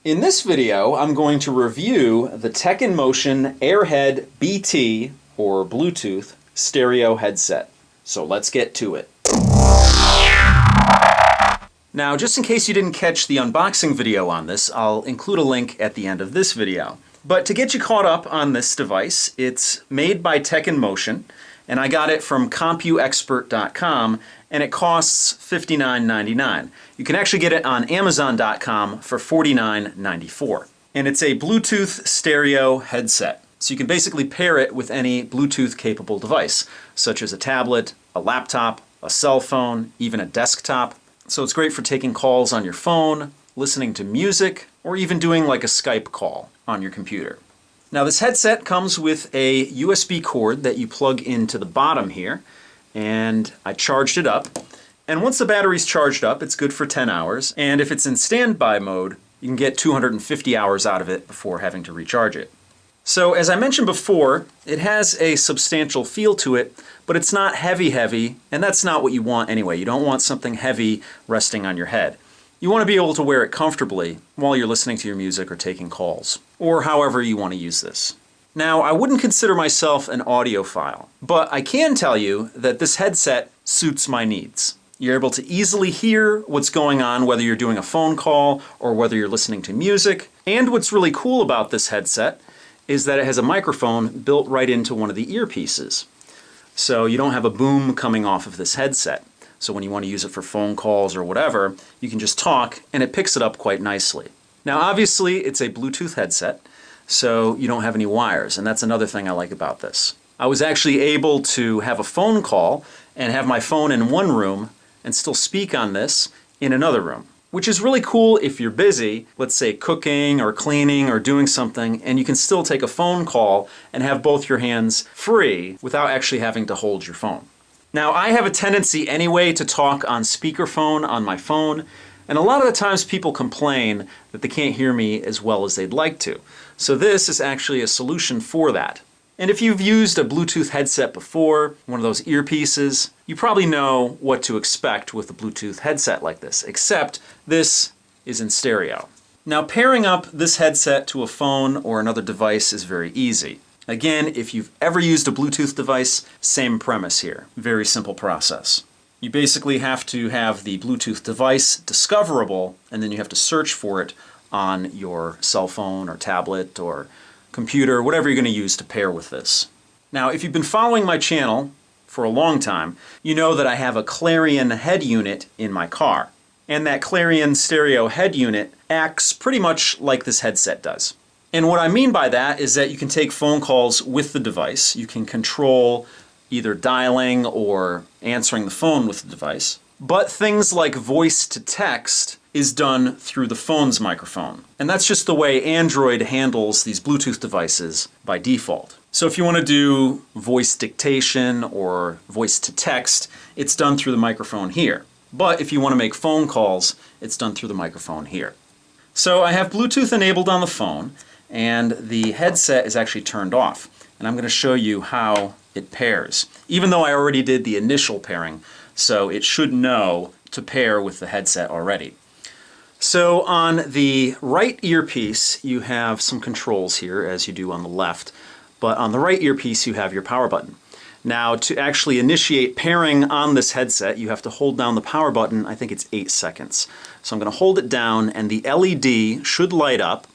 In this video, I'm going to review the Teknmotion Airhead BT, or Bluetooth, stereo headset. So let's get to it. Now, just in case you didn't catch the unboxing video on this, I'll include a link at the end of this video. But to get you caught up on this device, it's made by Teknmotion, and I got it from CompuExpert.com, and it costs $59.99. You can actually get it on Amazon.com for $49.94. And it's a Bluetooth stereo headset. So you can basically pair it with any Bluetooth-capable device, such as a tablet, a laptop, a cell phone, even a desktop. So it's great for taking calls on your phone, listening to music, or even doing like a Skype call on your computer. Now this headset comes with a USB cord that you plug into the bottom here, and I charged it up. And once the battery's charged up, it's good for 10 hours. And if it's in standby mode, you can get 250 hours out of it before having to recharge it. So as I mentioned before, it has a substantial feel to it, but it's not heavy, and that's not what you want anyway. You don't want something heavy resting on your head. You want to be able to wear it comfortably while you're listening to your music or taking calls, or however you want to use this. Now, I wouldn't consider myself an audiophile, but I can tell you that this headset suits my needs. You're able to easily hear what's going on, whether you're doing a phone call or whether you're listening to music. And what's really cool about this headset is that it has a microphone built right into one of the earpieces. So you don't have a boom coming off of this headset. So when you want to use it for phone calls or whatever, you can just talk and it picks it up quite nicely. Now obviously it's a Bluetooth headset, so you don't have any wires, and that's another thing I like about this. I was actually able to have a phone call and have my phone in one room and still speak on this in another room, which is really cool if you're busy, let's say cooking or cleaning or doing something, and you can still take a phone call and have both your hands free without actually having to hold your phone. Now, I have a tendency anyway to talk on speakerphone on my phone, and a lot of the times people complain that they can't hear me as well as they'd like to. So this is actually a solution for that. And if you've used a Bluetooth headset before, one of those earpieces, you probably know what to expect with a Bluetooth headset like this, except this is in stereo. Now, pairing up this headset to a phone or another device is very easy. Again, if you've ever used a Bluetooth device, same premise here. Very simple process. You basically have to have the Bluetooth device discoverable, and then you have to search for it on your cell phone or tablet or computer, whatever you're going to use to pair with this. Now, if you've been following my channel for a long time, you know that I have a Clarion head unit in my car. And that Clarion stereo head unit acts pretty much like this headset does. And what I mean by that is that you can take phone calls with the device. You can control either dialing or answering the phone with the device. But things like voice to text is done through the phone's microphone. And that's just the way Android handles these Bluetooth devices by default. So if you want to do voice dictation or voice to text, it's done through the microphone here. But if you want to make phone calls, it's done through the microphone here. So I have Bluetooth enabled on the phone, and the headset is actually turned off. And I'm going to show you how it pairs, even though I already did the initial pairing, so it should know to pair with the headset already. So on the right earpiece, you have some controls here, as you do on the left, but on the right earpiece you have your power button. Now, to actually initiate pairing on this headset, you have to hold down the power button. I think it's 8 seconds. So I'm going to hold it down, and the LED should light up,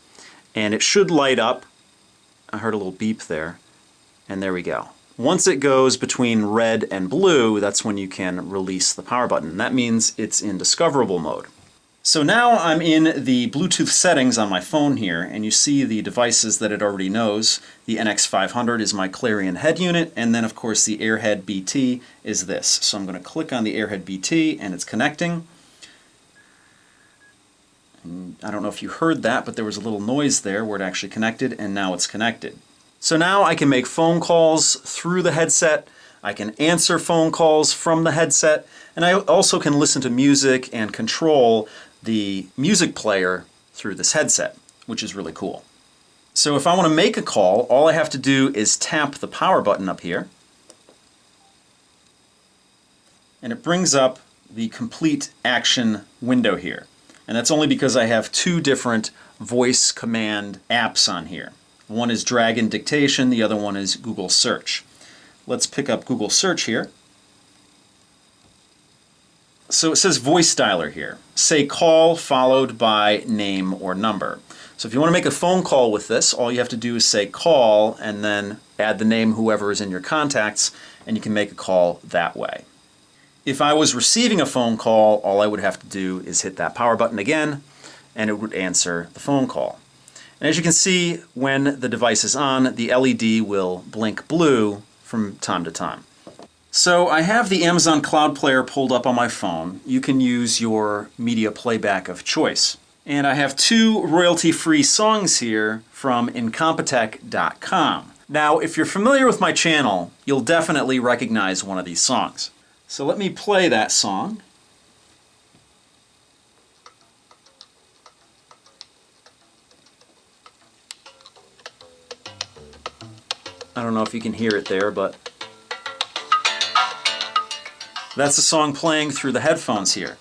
and it should light up. I heard a little beep there, and there we go. Once it goes between red and blue, that's when you can release the power button. That means it's in discoverable mode. So now I'm in the Bluetooth settings on my phone here, and you see the devices that it already knows. The NX500 is my Clarion head unit, and then of course the Airhead BT is this. So I'm going to click on the Airhead BT, and it's connecting. And I don't know if you heard that, but there was a little noise there where it actually connected, and now it's connected. So now I can make phone calls through the headset, I can answer phone calls from the headset, and I also can listen to music and control the music player through this headset, which is really cool. So if I want to make a call, all I have to do is tap the power button up here, and it brings up the complete action window here. And that's only because I have two different voice command apps on here. One is Dragon Dictation, the other one is Google Search. Let's pick up Google Search here. So it says voice dialer here. Say call followed by name or number. So if you want to make a phone call with this, all you have to do is say call and then add the name whoever is in your contacts, and you can make a call that way. If I was receiving a phone call, all I would have to do is hit that power button again, and it would answer the phone call. And as you can see, when the device is on, the LED will blink blue from time to time. So I have the Amazon Cloud Player pulled up on my phone. You can use your media playback of choice. And I have 2 royalty-free songs here from Incompetech.com. Now, if you're familiar with my channel, you'll definitely recognize one of these songs. So let me play that song. I don't know if you can hear it there, but that's the song playing through the headphones here.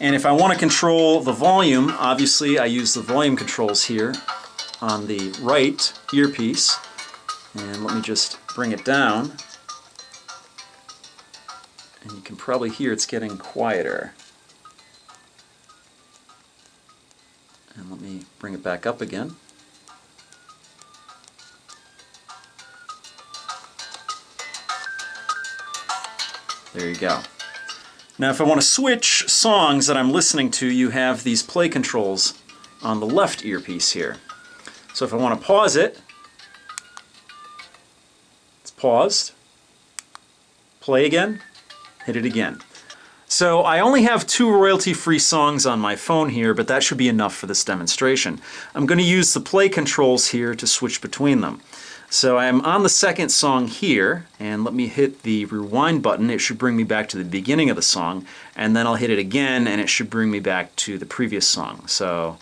And if I want to control the volume, obviously I use the volume controls here on the right earpiece. And let me just bring it down. And you can probably hear it's getting quieter. And let me bring it back up again. There you go. Now if I want to switch songs that I'm listening to, you have these play controls on the left earpiece here. So if I want to pause it, it's paused. Play again, hit it again. So I only have 2 royalty-free songs on my phone here, but that should be enough for this demonstration. I'm going to use the play controls here to switch between them. So I'm on the second song here, and let me hit the rewind button. It should bring me back to the beginning of the song, and then I'll hit it again, and it should bring me back to the previous song. So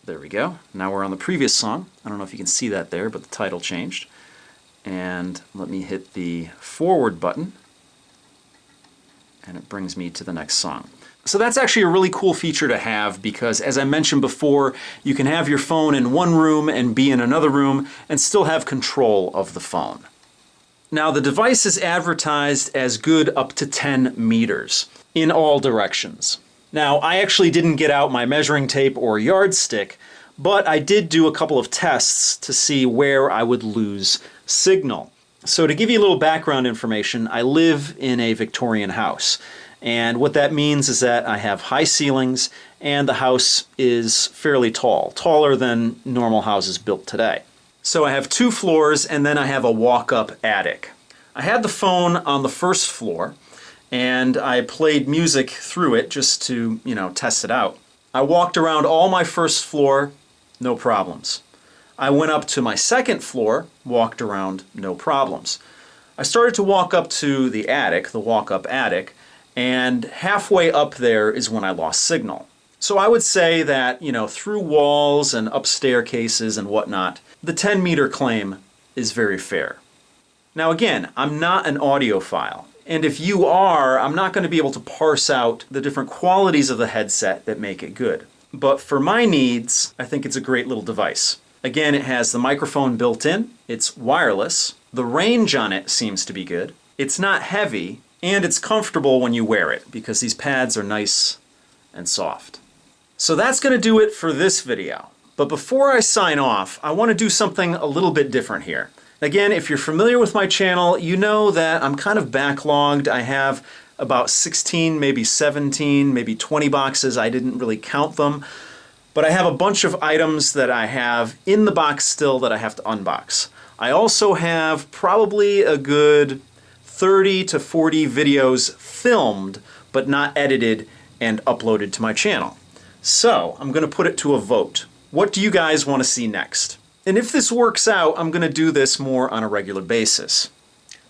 there we go. Now we're on the previous song. I don't know if you can see that there, but the title changed. And let me hit the forward button, and it brings me to the next song. So that's actually a really cool feature to have because, as I mentioned before, you can have your phone in one room and be in another room and still have control of the phone. Now the device is advertised as good up to 10 meters in all directions. Now I actually didn't get out my measuring tape or yardstick, but I did do a couple of tests to see where I would lose signal. So to give you a little background information, I live in a Victorian house. And what that means is that I have high ceilings and the house is fairly tall, taller than normal houses built today. So I have 2 floors and then I have a walk-up attic. I had the phone on the first floor and I played music through it just to, test it out. I walked around all my first floor, no problems. I went up to my second floor, walked around, no problems. I started to walk up to the attic, the walk-up attic, and halfway up there is when I lost signal. So I would say that, through walls and up staircases and whatnot, the 10-meter claim is very fair. Now again, I'm not an audiophile, and if you are, I'm not going to be able to parse out the different qualities of the headset that make it good. But for my needs, I think it's a great little device. Again, it has the microphone built in, it's wireless, the range on it seems to be good, it's not heavy, and it's comfortable when you wear it because these pads are nice and soft. So that's going to do it for this video. But before I sign off, I want to do something a little bit different here. Again, if you're familiar with my channel, you know that I'm kind of backlogged. I have about 16, maybe 17, maybe 20 boxes. I didn't really count them. But I have a bunch of items that I have in the box still that I have to unbox. I also have probably a good 30 to 40 videos filmed but not edited and uploaded to my channel. So I'm going to put it to a vote. What do you guys want to see next? And if this works out, I'm going to do this more on a regular basis.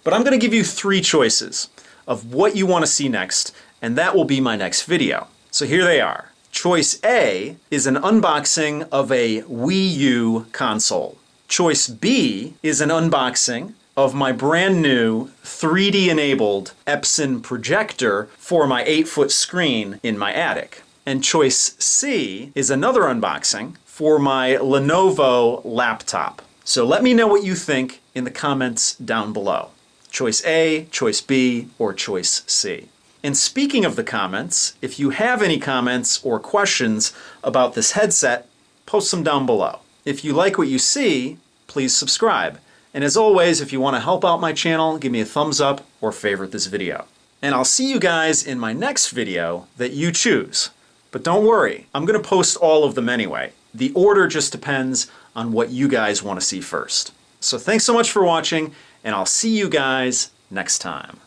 But I'm going to give you 3 choices of what you want to see next, and that will be my next video. So here they are. Choice A is an unboxing of a Wii U console. Choice B is an unboxing of my brand new 3D enabled Epson projector for my 8-foot screen in my attic. And choice C is another unboxing for my Lenovo laptop. So let me know what you think in the comments down below. Choice A, choice B, or choice C. And speaking of the comments, if you have any comments or questions about this headset, post them down below. If you like what you see, please subscribe. And as always, if you want to help out my channel, give me a thumbs up or favorite this video. And I'll see you guys in my next video that you choose. But don't worry, I'm going to post all of them anyway. The order just depends on what you guys want to see first. So thanks so much for watching, and I'll see you guys next time.